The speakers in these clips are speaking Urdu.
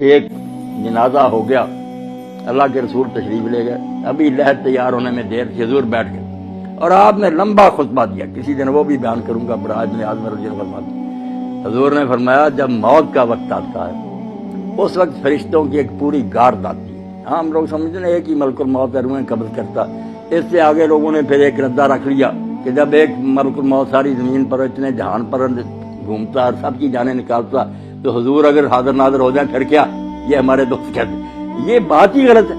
ایک جنازہ ہو گیا، اللہ کے رسول تشریف لے گئے، ابھی لہر تیار ہونے میں دیر تھی، حضور بیٹھ گئے اور آپ نے لمبا خطبہ دیا، کسی دن وہ بھی بیان کروں گا، بڑا ابن اعظم رضی اللہ عنہ۔ حضور نے فرمایا جب موت کا وقت آتا ہے اس وقت فرشتوں کی ایک پوری گارد آتی ہے۔ ہم لوگ سمجھتے ہیں ایک ہی ملک الموت ہے، روحیں قبض کرتا، اس سے آگے لوگوں نے پھر ایک ردہ رکھ لیا کہ جب ایک ملک الموت ساری زمین پر اتنے جہان پر گھومتا اور سب کی جانیں نکالتا تو حضور اگر حاضر ناظر ہو جائیں پھر کیا؟ یہ ہمارے دوست کہتے ہیں یہ بات ہی غلط ہے۔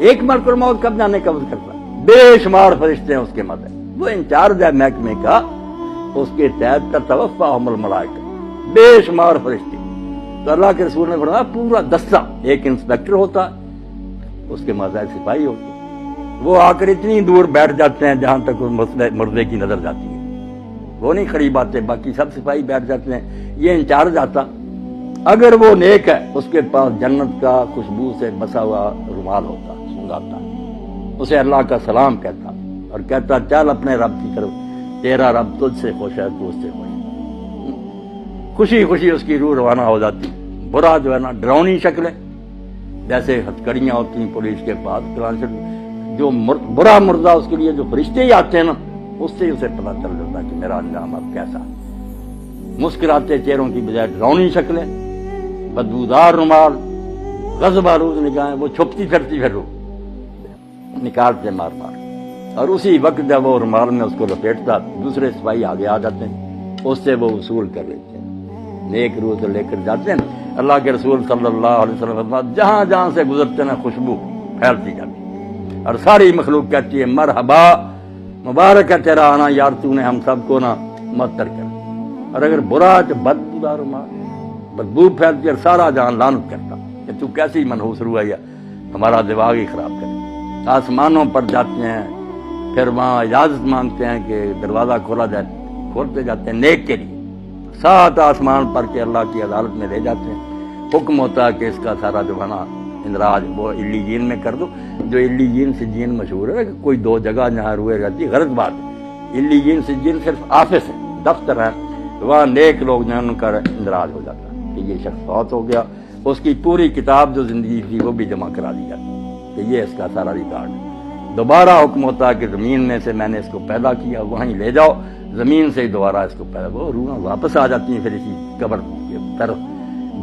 ایک ملک الموت کب جانے قبض کرتا، بے شمار فرشتے ہیں اس کے مدد، وہ انچارج ہے محکمے کا، اس کے تحت تتوفاہم الملائکہ، بے شمار فرشتے۔ تو اللہ کے رسول نے فرمایا پورا دستہ، ایک انسپیکٹر ہوتا اس کے ماتحت سپاہی ہوتے، وہ آ کر اتنی دور بیٹھ جاتے ہیں جہاں تک مردے کی نظر جاتی ہے، وہ نہیں قریب آتے، باقی سب سپاہی بیٹھ جاتے ہیں۔ یہ انچارج آتا، اگر وہ نیک ہے اس کے پاس جنت کا خوشبو سے بسا ہوا رومال ہوتا، سنگاتا، اسے اللہ کا سلام کہتا اور کہتا چل اپنے رب کی طرف، تیرا رب تجھ سے خوش ہے، تو اس سے خوش ہے۔ خوشی خوشی اس کی روح روانہ ہو جاتی۔ برا جو ہے نا ڈراؤنی شکلیں جیسے ہتھکڑیاں ہوتی ہیں پولیس کے پاس، جو برا مردہ اس کے لیے جو فرشتے ہی آتے ہیں نا اس سے اسے پتہ چل جاتا کہ میرا انجام اب کیسا۔ مسکراتے چہروں کی بجائے ڈراؤنی شکلیں، بدبودار رومال، غضب آلود نگاہیں، وہ چھپتی پھرتی پھر روح نکالتے مار مار، اور اسی وقت جب وہ رومال میں اس کو لپیٹتا دوسرے سپاہی آگے آ جاتے ہیں، اس سے وہ وصول کر لیتے ہیں، نیک روح سے لے کر جاتے ہیں۔ اللہ کے رسول صلی اللہ علیہ وسلم جہاں جہاں سے گزرتے ہیں خوشبو پھیلتی جاتی اور ساری مخلوق کہتی ہے مرحبا، مبارک ہے تیرا آنا یار، تو نے ہم سب کو نا معطر کر۔ اور اگر برا تو بدبودار رومال، بدبو پھیلتی اور سارا جہاں لعنت کرتا کہ تو کیسی منحوس روح ہے، ہمارا دماغ ہی خراب کرے۔ آسمانوں پر جاتے ہیں، پھر وہاں اجازت مانگتے ہیں کہ دروازہ کھولا جائے، کھولتے جاتے ہیں نیک کے لیے، 7 آسمان پر کے اللہ کی عدالت میں لے جاتے ہیں۔ حکم ہوتا ہے کہ اس کا سارا جو ہے نا اندراج وہ علیین میں کر دو۔ جو علیین سجین مشہور ہے کہ کوئی 2 جگہ جہاں روحیں رہتی، غلط بات ہے۔ علیین سجین صرف آفس ہے، دفتر ہے، وہاں نیک لوگ جو ہیں ان کا اندراج ہو جاتا ہے کہ یہ شخص فوت ہو گیا، اس کی پوری کتاب جو زندگی تھی وہ بھی جمع کرا دی جاتی کہ یہ اس کا سارا ریکارڈ ہے۔ دوبارہ حکم ہوتا ہے کہ زمین میں سے میں نے اس کو پیدا کیا، وہیں لے جاؤ، زمین سے ہی دوبارہ اس کو پیدا، وہ روحیں واپس آ جاتی ہیں پھر اسی قبر کی طرف۔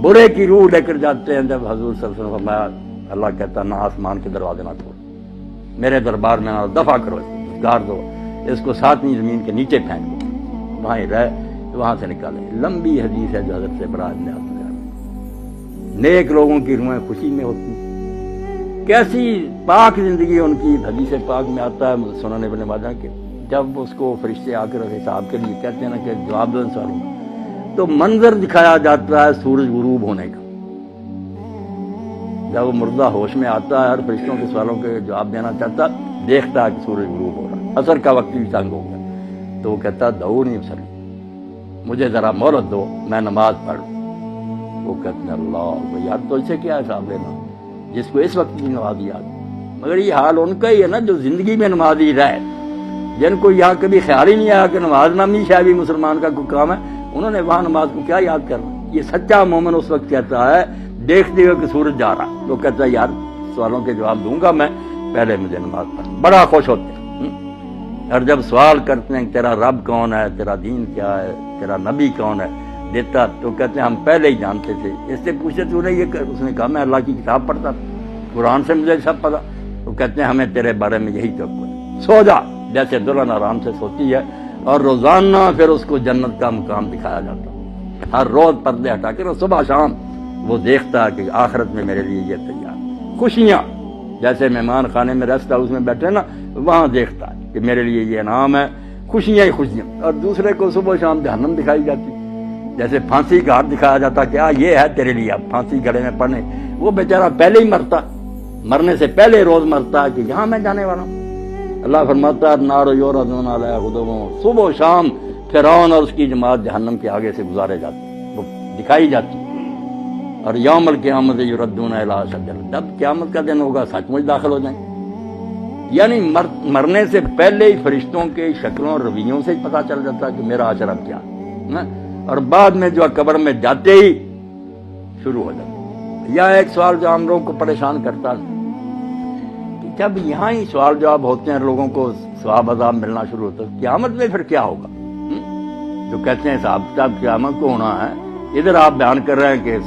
برے کی روح لے کر جاتے ہیں، جب حضور صلی اللہ علیہ وسلم فرمایا اللہ کہتا نہ آسمان کے دروازے نہ کھول، میرے دربار میں نہ دفع کرو، گار دو، اس کو 7ویں زمین کے نیچے پھینک دو، وہاں ہی رہ، وہاں سے نکالے۔ لمبی حدیث ہے جو حضرت سے برا ابن عاصم۔ نیک لوگوں کی روحیں خوشی میں ہوتی، کیسی پاک زندگی ان کی۔ حدیث پاک میں آتا ہے سنن ابن ماجہ کے، جب اس کو فرشتے آ کر حساب کے لیے کہتے ہیں نا کہ جواب دو ان سوالوں کا، تو منظر دکھایا جاتا ہے سورج غروب ہونے کا۔ جب وہ مردہ ہوش میں آتا ہے اور فرشتوں کے سوالوں کے جواب دینا چاہتا، دیکھتا ہے کہ سورج غروب ہو رہا، عصر کا وقت بھی تنگ ہو گیا، تو وہ کہتا دعو نہیں سر، مجھے ذرا مہلت دو، میں نماز پڑھ۔ وہ کہتے ہیں اللہ یار تو اسے کیا حساب لینا جس کو اس وقت کی نماز یاد۔ مگر یہ حال ان کا ہی ہے نا جو زندگی میں نمازی رہے، جن کو یہاں کبھی خیال ہی نہیں آیا کہ نماز نامی شاید بھی مسلمان کا کوئی کام ہے، انہوں نے وہاں نماز کو کیا یاد کرنا۔ یہ سچا مومن اس وقت کہتا ہے دیکھتے ہوئے کہ سورج جا رہا، تو کہتا ہے یار سوالوں کے جواب دوں گا میں، پہلے مجھے نماز پڑھ۔ بڑا خوش ہوتے ہیں، اور جب سوال کرتے ہیں تیرا رب کون ہے، تیرا دین کیا ہے، تیرا نبی کون ہے، دیتا تو کہتے ہیں ہم پہلے ہی جانتے تھے، اس سے پوچھے تو نے یہ، اس نے کہا میں اللہ کی کتاب پڑھتا تھا، قرآن سے مجھے سب پتا۔ تو کہتے ہیں ہمیں تیرے بارے میں یہی توقع ہے، سو جا، جیسے دلہن آرام سے سوتی ہے، اور روزانہ پھر اس کو جنت کا مقام دکھایا جاتا، ہر روز پردے ہٹا کے صبح شام وہ دیکھتا ہے کہ آخرت میں میرے لیے یہ تیار خوشیاں، جیسے مہمان خانے میں ریسٹ ہاؤس میں بیٹھے نا، وہاں دیکھتا ہے کہ میرے لیے یہ انعام ہے، خوشیاں ہی خوشیاں۔ اور دوسرے کو صبح شام جہنم دکھائی جاتی، جیسے پھانسی کا ہاتھ دکھایا جاتا کہ یہ ہے تیرے لیے، اب پھانسی گلے میں پڑنے، وہ بیچارہ پہلے ہی مرتا، مرنے سے پہلے روز مرتا ہے کہ یہاں میں جانے والا ہوں۔ اللہ فرماتا ہے نار یعرضون علیہا غدوا، صبح و شام فرعون اور اس کی جماعت جہنم کے آگے سے گزارے جاتے، وہ دکھائی جاتی۔ اور یوم القیامت یردون الی اشد، جب قیامت کا دن ہوگا سچ مچ داخل ہو جائیں، یعنی مرنے سے پہلے ہی فرشتوں کے شکلوں اور رویوں سے ہی پتہ چل جاتا کہ میرا اثر اب کیا ہے، اور بعد میں جو قبر میں جاتے ہی شروع ہو جاتا یا ایک سوال جو ہم لوگوں کو پریشان کرتا ہے کہ جب یہاں ہی سوال جواب ہوتے ہیں لوگوں کو ثواب عذاب ملنا شروع ہوتا ہے، قیامت میں پھر کیا ہوگا؟ جو کہتے ہیں صاحب صاحب قیامت کو ہونا ہے، ادھر آپ بیان کر رہے ہیں کہ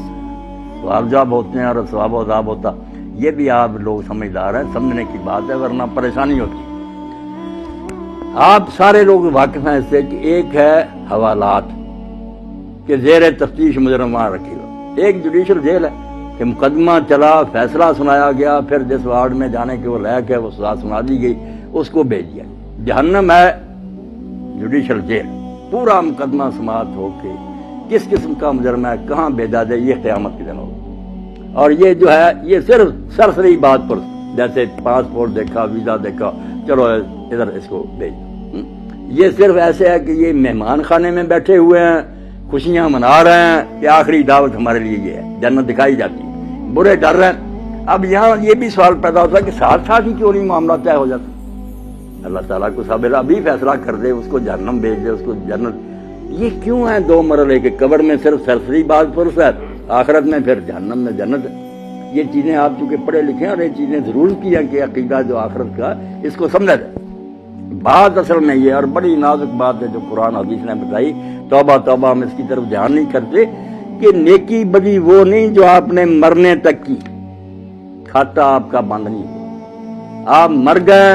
سوال جواب ہوتے ہیں اور ثواب و عذاب ہوتا، یہ بھی آپ لوگ سمجھدار ہیں، سمجھنے کی بات ہے، ورنہ پریشانی ہوتی ہے۔ آپ سارے لوگ واقف ہیں اس سے کہ ایک ہے حوالات کہ زیر تفتیش مجرم وہاں رکھی ہو، ایک جوڈیشل جیل ہے کہ مقدمہ چلا، فیصلہ سنایا گیا، پھر جس وارڈ میں جانے کے وہ لائق ہے وہ سزا سنا دی گئی، اس کو بھیج دیا۔ جہنم ہے جوڈیشل جیل، پورا مقدمہ سماعت ہو کے کس قسم کا مجرم ہے کہاں بھیجا جائے، یہ قیامت کے دن ہوگا۔ اور یہ جو ہے یہ صرف سرسری بات پر، جیسے پاسپورٹ دیکھا، ویزا دیکھا، چلو ادھر اس کو بھیج، یہ صرف ایسے ہے کہ یہ مہمان خانے میں بیٹھے ہوئے ہیں، خوشیاں منا رہے ہیں کہ آخری دعوت ہمارے لیے یہ ہے، جنت دکھائی جاتی ہے، برے ڈر رہے ہیں۔ اب یہاں یہ بھی سوال پیدا ہوتا ہے کہ ساتھ ساتھ ہی کیوں نہیں معاملہ طے ہو جاتا؟ اللہ تعالیٰ کو صابر ابھی فیصلہ کر دے، اس کو جہنم بھیج دے، اس کو جنت۔ یہ کیوں ہے دو مرحلے کے؟ قبر میں صرف سرسری بات پرس ہے، آخرت میں پھر جہنم میں جنت ہے۔ یہ چیزیں آپ چونکہ پڑھے لکھے ہیں اور یہ چیزیں ضرور کی ہیں کہ عقیدہ جو آخرت کا اس کو سمجھا جائے۔ بات اصل میں یہ اور بڑی نازک بات ہے جو قرآن حدیث نے بتائی، توبہ توبہ ہم اس کی طرف دھیان نہیں کرتے کہ نیکی بدی وہ نہیں جو آپ نے مرنے تک کی، کھاتا آپ کا بند نہیں ہوا، آپ مر گئے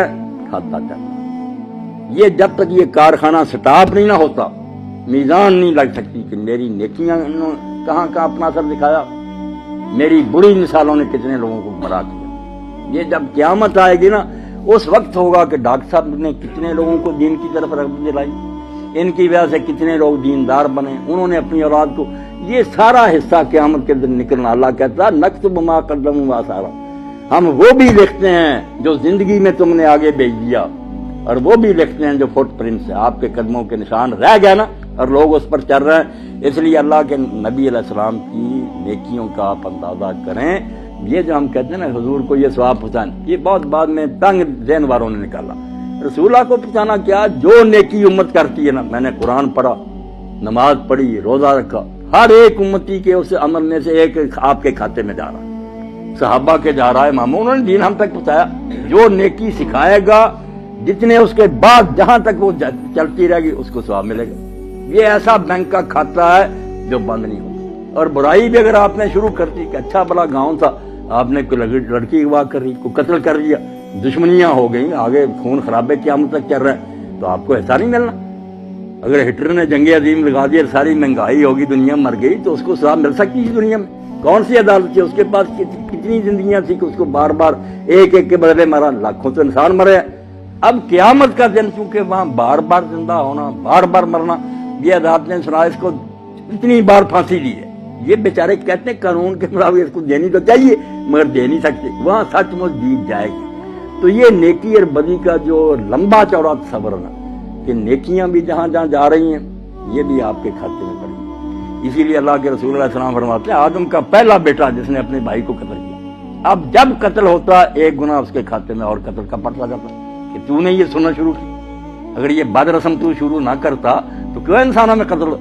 کھاتا چلتا۔ یہ جب تک یہ کارخانہ سٹاپ نہیں نہ ہوتا، میزان نہیں لگ سکتی کہ میری نیکیاں کہاں کہاں اپنا اثر دکھایا، میری بری مثالوں نے کتنے لوگوں کو گمراہ کیا۔ یہ جب قیامت آئے گی نا، اس وقت ہوگا کہ ڈاکٹر صاحب نے کتنے لوگوں کو دین کی طرف رغبت دلائی، ان کی وجہ سے کتنے لوگ دیندار بنے، انہوں نے اپنی اولاد کو، یہ سارا حصہ قیامت کے دن نکلنا۔ اللہ کہتا ہے نکتب ما قدموا وآثارا، ہم وہ بھی لکھتے ہیں جو زندگی میں تم نے آگے بھیج دیا، اور وہ بھی لکھتے ہیں جو فٹ پرنٹس ہے، آپ کے قدموں کے نشان رہ گئے نا، اور لوگ اس پر چل رہے ہیں۔ اس لیے اللہ کے نبی علیہ السلام کی نیکیوں کا آپ اندازہ کریں۔ یہ جو ہم کہتے ہیں نا حضور کو یہ ثواب پہنچانا، یہ بہت بعد میں تنگ ذہن والوں نے نکالا۔ رسول اللہ کو پہنچانا کیا؟ جو نیکی امت کرتی ہے نا، میں نے قرآن پڑھا، نماز پڑھی، روزہ رکھا، ہر ایک امتی کے اس عمل میں سے ایک آپ کے کھاتے میں جا رہا ہے، صحابہ کے جا رہا ہے، ماموں انہوں نے دین ہم تک پہنچایا۔ جو نیکی سکھائے گا، جتنے اس کے بعد جہاں تک وہ چلتی رہے گی اس کو ثواب ملے گا۔ یہ ایسا بینک کا کھاتا ہے جو بند نہیں ہوتا۔ اور برائی بھی اگر آپ نے شروع کر دی کہ اچھا بڑا گاؤں تھا، آپ نے کوئی لڑکی اغوا کر دی، کوئی قتل کر دیا، دشمنیاں ہو گئیں، آگے خون خرابے قیامت تک چل رہے ہیں، تو آپ کو حصہ نہیں ملنا۔ اگر ہٹلر نے جنگ عظیم لگا دی اور ساری مہنگائی ہوگی، دنیا مر گئی، تو اس کو سزا مل سکتی تھی دنیا میں؟ کون سی عدالت تھی؟ اس کے پاس کتنی زندگیاں تھی کہ اس کو بار بار ایک ایک کے بدلے مارا، لاکھوں تو انسان مرے۔ اب قیامت کا دن چونکہ وہاں بار بار زندہ ہونا، بار بار مرنا، یہ عدالت نے سنا اس کو اتنی بار پھانسی دی ہے۔ یہ بیچارے کہتے ہیں قانون کے مطابق اس کو دینی تو چاہیے مگر دے نہیں سکتے، وہاں سچ مچ جیت جائے گی۔ تو یہ نیکی اور بدی کا جو لمبا چوڑا تصور ہے کہ نیکیاں بھی جہاں جہاں جا رہی ہیں، یہ بھی آپ کے کھاتے میں پڑی۔ اسی لیے اللہ کے رسول علیہ السلام فرماتے ہیں آدم کا پہلا بیٹا جس نے اپنے بھائی کو قتل کیا، اب جب قتل ہوتا ایک گناہ اس کے کھاتے میں اور قتل کا پڑتا جاتا کہ تو نے یہ سننا شروع کی۔ اگر یہ بد رسم تو شروع نہ کرتا تو کیوں انسانوں میں قتل؟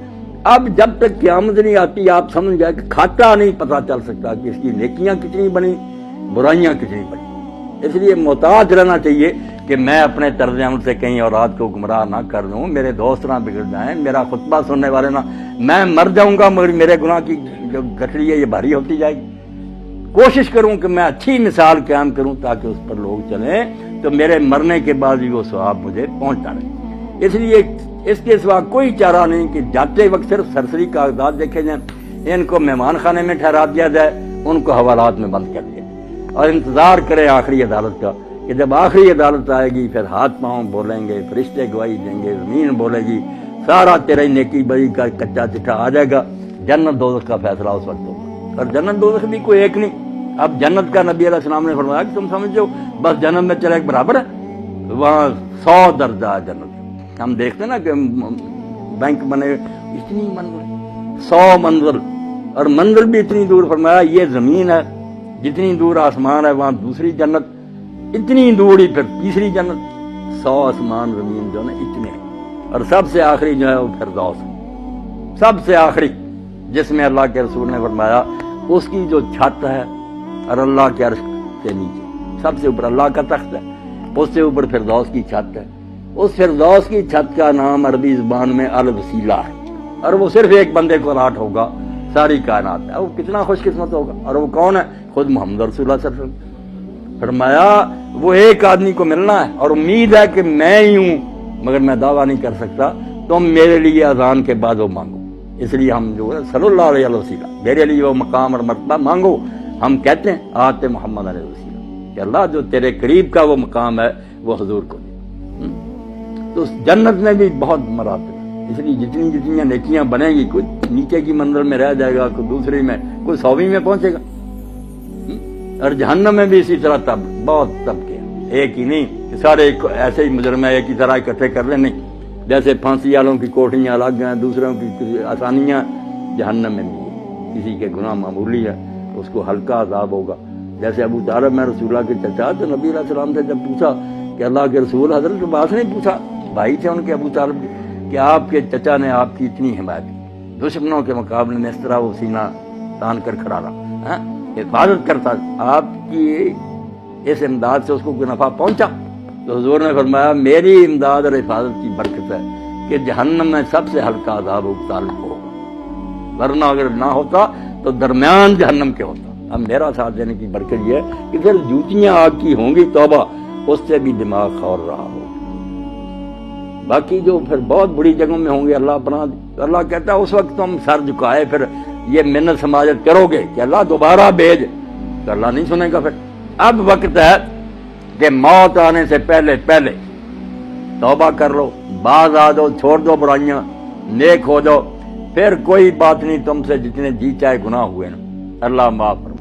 اب جب تک قیامت نہیں آتی آپ سمجھ جائے کہ کھاتا نہیں پتہ چل سکتا کہ اس کی نیکیاں کتنی بنی، برائیاں کتنی بنی۔ اس لیے محتاط رہنا چاہیے کہ میں اپنے طرز عمل سے کہیں اولاد کو گمراہ نہ کر دوں، میرے دوست نہ بگڑ جائیں، میرا خطبہ سننے والے نہ، میں مر جاؤں گا مگر میرے گناہ کی جو گٹھڑی ہے یہ بھاری ہوتی جائے گی۔ کوشش کروں کہ میں اچھی مثال قائم کروں تاکہ اس پر لوگ چلیں، تو میرے مرنے کے بعد بھی وہ ثواب مجھے پہنچتا رہے۔ اس لیے اس کے سوا کوئی چارہ نہیں کہ جاتے وقت صرف سرسری کاغذات دیکھے جائیں، ان کو مہمان خانے میں ٹھہرا دیا جائے، ان کو حوالات میں بند کر دیا جائے، اور انتظار کریں آخری عدالت کا کہ جب آخری عدالت آئے گی پھر ہاتھ پاؤں بولیں گے، فرشتے گواہی دیں گے، زمین بولے گی، سارا تیرے نیکی بری کا کچا چٹھا آ جائے گا، جنت دوزخ کا فیصلہ اس وقت ہوگا۔ اور جنت دوزخ بھی کوئی ایک نہیں، اب جنت کا نبی علیہ السلام نے فرمایا کہ تم سمجھو بس جنت میں چلے ایک برابر ہے، وہاں 100 درجہ ہے جنت۔ ہم دیکھتے ہیں نا کہ بینک بنے اتنی منزل، 100 منزل، اور منزل بھی اتنی دور، فرمایا یہ زمین ہے جتنی دور آسمان ہے وہاں دوسری جنت، اتنی دور ہی پھر تیسری جنت، 100 آسمان زمین جو ہے نا اتنے، اور سب سے آخری جو ہے وہ فردوس، سب سے آخری، جس میں اللہ کے رسول نے فرمایا اس کی جو چھت ہے اور اللہ کے عرش کے نیچے سب سے اوپر اللہ کا تخت ہے، اس سے اوپر فردوس کی چھت ہے. اس فردوس کی چھت کا نام عربی زبان میں الوسیلہ ہے، اور وہ صرف ایک بندے کو الاٹ ہوگا ساری کائنات ہے. وہ کتنا خوش قسمت ہوگا، اور وہ کون ہے؟ خود محمد رسول اللہ صلی اللہ علیہ وسلم. فرمایا وہ ایک آدمی کو ملنا ہے، اور امید ہے کہ میں ہی ہوں، مگر میں دعویٰ نہیں کر سکتا. تم میرے لیے اذان کے بعد وہ مانگو. اس لیے ہم جو ہے صلی اللہ علیہ وسلم میرے لیے وہ مقام اور مرتبہ مانگو. ہم کہتے ہیں آتے محمد علیہ وسلم کہ اللہ جو تیرے قریب کا وہ مقام ہے وہ حضور کو دے. تو اس جنت میں بھی بہت مراتب ہے، اس لیے جتنی جتنی نیکیاں بنیں گی، کوئی نیچے کی منزل میں رہ جائے گا، کوئی دوسری میں، کوئی 100ویں میں پہنچے گا. اور جہنم میں بھی اسی طرح بہت طبقے ہیں، ایک ہی نہیں کہ سارے ایسے ہی مجرم ایک ہی طرح اکٹھے کر لیں. نہیں، جیسے پھانسی والوں کی کوٹھیاں الگ ہیں، دوسروں کی آسانیاں، جہنم میں بھی کسی کے گناہ معمولی ہے اس کو ہلکا عذاب ہوگا. جیسے ابو طالب میں رسول اللہ کے چچا، تو نبی علیہ السلام سے جب پوچھا کہ اللہ کے رسول، حضرت عباس نے پوچھا، بھائی تھے ان کے ابو طالب کہ آپ کے چچا نے آپ کی اتنی حمایت کی، دشمنوں کے مقابلے میں اس طرح وہ سینہ تان کر کھڑا رہا، حفاظت کرتا، آپ کی اس امداد سے اس کو کوئی نفع پہنچا؟ تو حضور نے فرمایا میری امداد اور حفاظت کی برکت ہے کہ جہنم میں سب سے ہلکا عذاب ابو طالب کو ہوگا، ورنہ اگر نہ ہوتا تو درمیان جہنم کے ہوتا. اب میرا ساتھ دینے کی برکت یہ ہے کہ پھر جوتیاں آگ کی ہوں گی، توبہ، اس سے بھی دماغ خور رہا ہو. باقی جو پھر بہت بڑی جگہوں میں ہوں گے، اللہ پناہ دے. اللہ کہتا ہے اس وقت تم سر جھکائے پھر یہ منت سماجت کرو گے کہ اللہ دوبارہ بھیج، تو اللہ نہیں سنے گا. پھر اب وقت ہے کہ موت آنے سے پہلے پہلے توبہ کر لو، باز آ جاؤ، چھوڑ دو برائیاں، نیک ہو جاؤ. پھر کوئی بات نہیں، تم سے جتنے جی چاہے گناہ ہوئے نا اللہ معاف کرے.